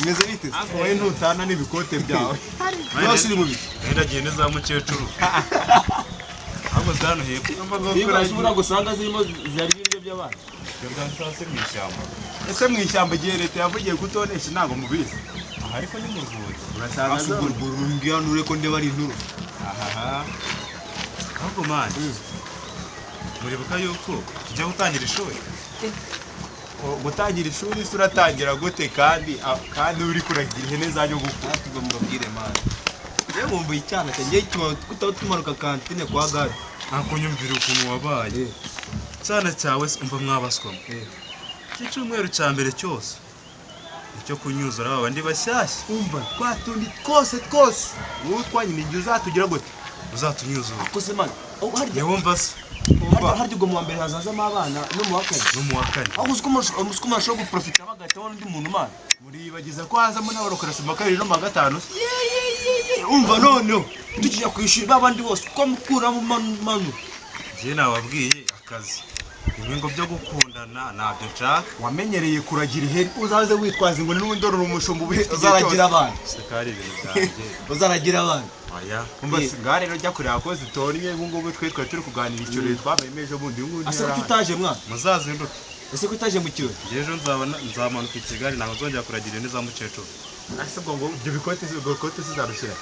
meze bite wowe ntutana n'ibikote byawe byose uri mubi ndagiye neza mukecuru ahubwo zano hepfo Niba gusanga zirimo zari ibiryo by'abana byose mu ishyamba ese mu ishyamba igihe leta yavugiye kutonesha ntago mubizi ariko ni mu rwuri urasanga asuguruguru mbyanure ko ndeba ari inturu ahubwo mani muribuka yuko tujya gutangira ishuri gutangira ishuri se uratangira gute kandi uri kuragira ihene za nyogokuru natwe mubabwire mani rero mumbuye icyana cyanjye kutaba tumanuka kantine kwa gare ntakunyumvira ukuntu wabaye cyana cyawe umva mwabaswamo cy'icumweru cya mbere cyose icyo kunyuzura aba bandi bashyashya umva twatundi twose wowe twanyine igihe uzatugira gute uzatunyuzura kose mani wumva se harya ubwo mu wa mbere hazazamo abana no mu wa kane aho uzi ko umuntu ashobora guprofita bagahitaho n'undi muntu mani muribagiza ko hazamo n'abarokarasima kabiri no mu wa gatanu umva noneho tukijya ku ishuri babandi bose uko mukuramo manu njye nababwiye akazi ibingo byo gukundana ntabyo nshaka wamenyereye kuragira ihene uzaze witwaza ngo n'ubundi uri umushumba uzaragira abana sekari ibintu byanjye uzaragira abana aya umva sigare rero jya kureba ko zitorye ubu ngubu twe turi kuganira icyo rero twabaye ejo bundi ngubu ase ko utaje mwana muzazinduke ese ko utaje mu kirori ejo nzamanuka i Kigali ntabwo nzongera kuragira ihene za mukecuru ase ngo ibyo bikote zizarushyira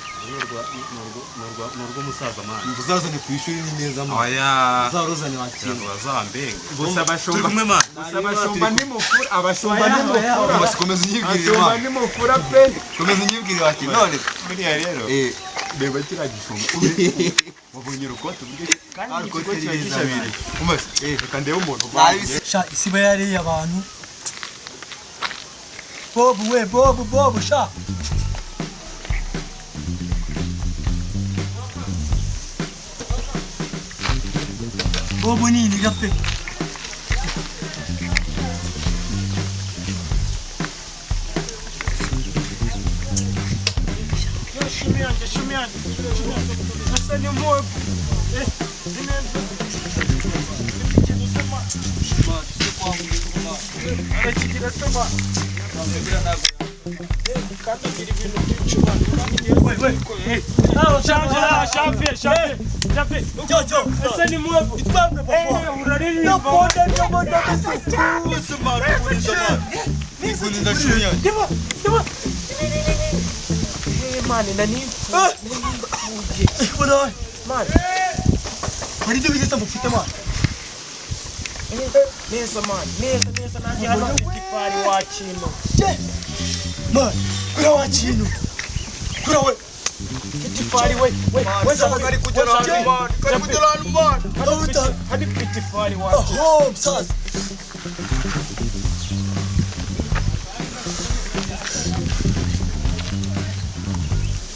n'urw'umusaza mwana uzazane ku ishuri ni neza mwana aya uzaruzane wakira bazambenge gusa abashumba kumwe mwana abashumba nimukura abashumba nimukura komeza unyibwirire abashumba mwana nimukura pe komeza unyibwirire wakira none buriya rero reba kiriya gishumba wabonye urukote kandi ikigo kiba gishabiriye umaze reka ndebe umuntu sha isiba yariye abantu bobu sha bobu nini gape Shumian. Sasa ni moyo. Mani nani? Mani. Hari ibyo bigeze mufite mani. Neza mani, neza nanjye hano itifari wa kintu. Mani, kura wa kintu. Kura we. Itifari we kari kugera hano mani. Hadi itifari wa kintu. Oh, msaza.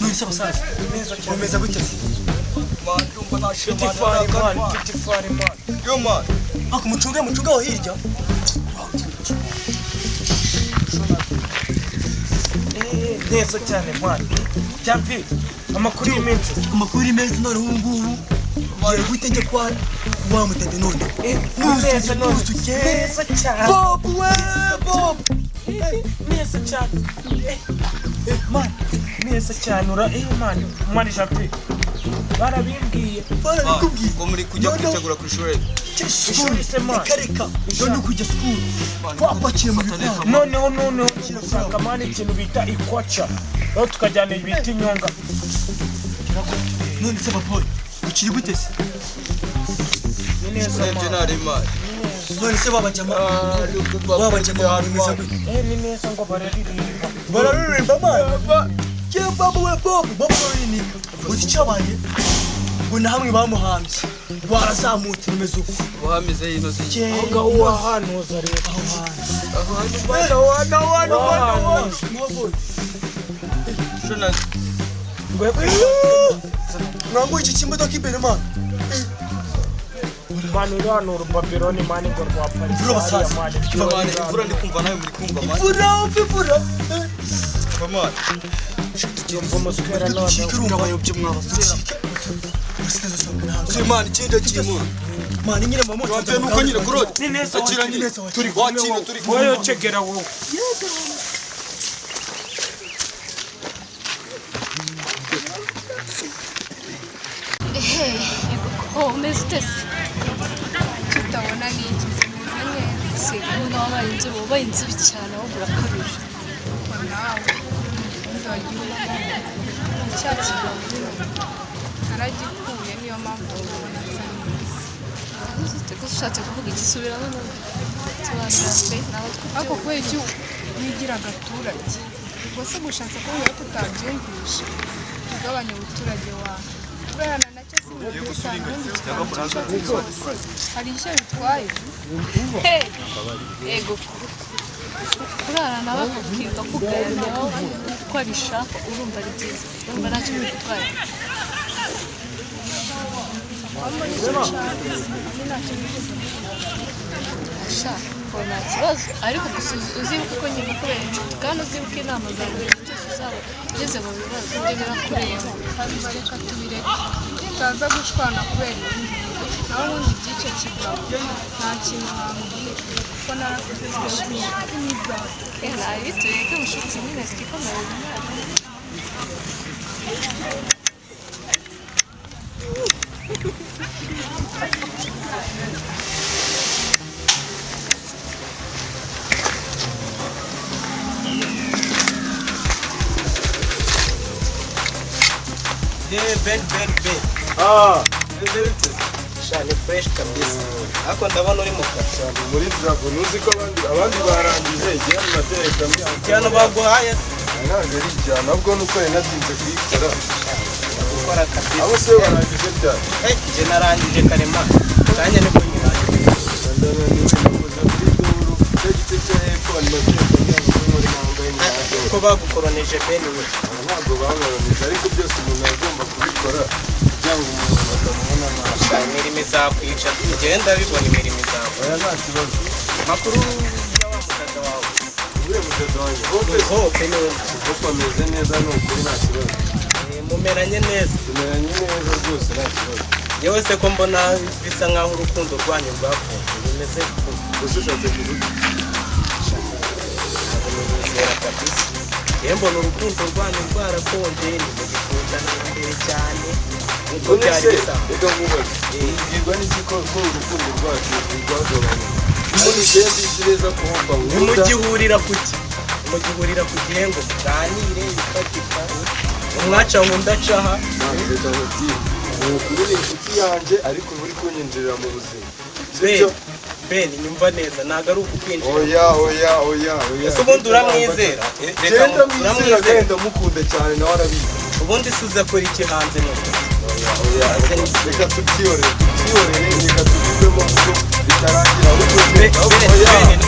Nisa msaza. Umeza gute? Ndumva nashima. Itifari mani. Yo mani. Ako mucunga aho hirya. Neza cyane mwana. Cyampi amakuru y'iminsi none ubu ngubu. Baye gutenge kwa mutende none. Neza none. Neza cyane. Bob. Neza cyane. Man. Neza cyane man Jampi. Barabimbwiye. ngo muri kujya kwitegura ku ishuri Kareka. None kujya school. Twapakiye mu bitaro. Noneho usanga mani ikintu bita ikwacha. Aho tukajyana ibiti nyonga. None se bapoy. Ukiri gute se? Neza mani. None se babajama bameze gute? Ni neza ngo bararirimba mani. Bobo ni uzi cyabaye ngo na hamwe bamuhambye barazamutse nimeze uko wahamize yino ziki kenga uwahanuza rero wana shona ngango iki kimodoka imbere man mani rano urubabironi mani ngo rwa Paris imvura ndi kumva nawe muri kumva mani imvura mani Jumbo muskera none turumbayobye mwabasutse Simani kinda kimura mani nyine mama Wapfe nuko nyine kurode ni neza turi wakino turi wowe cegera wowe Oh, umeze ute se? tutabona n'iki zimeze neza Se umuntu wabaye inzobe wabaye inzobe cyane ahubwo urakabije. ko nawe uzajya ubamo cya kiganza naragikuye niyo mpamvu ubona nsa neza Gusa ushatse kuvuga igisubiramo none sobanura pe nawe ariko kubera icyo wigira agaturage ubwo se gushatse kuvuga ko utabyumvisha ugabanya ubuturage wawe kurarana nacyo si mu by'usanga ubundi kikaba cyose hari icyo bitwaye yego kurarana bakubwirwa kuganiraho uko abishaka urumva ari byiza urumva ntacyo bitwaye. wambona icyo ushaka kandi ntacyo bivuze Sha ko nta kibazo ariko gusa uzibuke ko nyuma kubera inshuti kandi uzibuke inama zawe ibintu byose uzaba ugeze mu bibazo ibyo birakureba kandi bareka tubireke tutaza gushwana kubera ibindi naho ubundi by'icyo kigabo nta kintu wambwira kuko narakubwiye n'ibyawe nabi tureke mushuti nyine twikomere umwana. Ben. Shani fresh kabisa. Ako ndabona uri mu kazi. muri dragon uzi ko abandi barangije igihe amatereka Cyano baguhaye ntabwo ari cyane ahubwo nuko yanatinze kuyikora gukora kabisa. abo se barangije cyane Je narangije karema. Kanya niko nyirangije. Ko bagukoroneje Ben we. ntabwo babaronije ariko byose umuntu agomba kubikora kugira ngo umuntu atamubona nabi Imirimo izakwica. Genda bibona imirimo izakwica. oya nta kibazo Makuru ya wa mutaga wawe. uriya mutoza wanjye hope Hope ni wowe. hope ameze neza ni ukuri nta kibazo Mumeranye neza. tumeranye neza rwose nta kibazo Yewe se ko mbona bisa nkaho urukundo rwanyu rwakunze. Bimeze gusa ushatse kuvuga kabisa. Mbona urukundo rwanyu rwarakonje ni mu gikundana imbere cyane. Nkuko byari bisa. reka nkubaze ubwirwa n'iki ko urukundo rwacu rwagabanya umuntu ugenda ikireza kuhomba Nimugihurira kuki? Nimugihurira ku gihe ngo muganire bifatika. Umwaca nkunda caha. reka nkubwire ni ukuri ni inshuti yanjye ariko uri kunyinjirira mu buzima Ben nyumva neza ntago ari ukukwinjira. oya Ese ubundi uramwizera? genda mwizera genda mukunda cyane nawe arabizi Ubundi suza kora iki hanze none? reka tubyihorere reka tubivemo kuko bitarangira Ben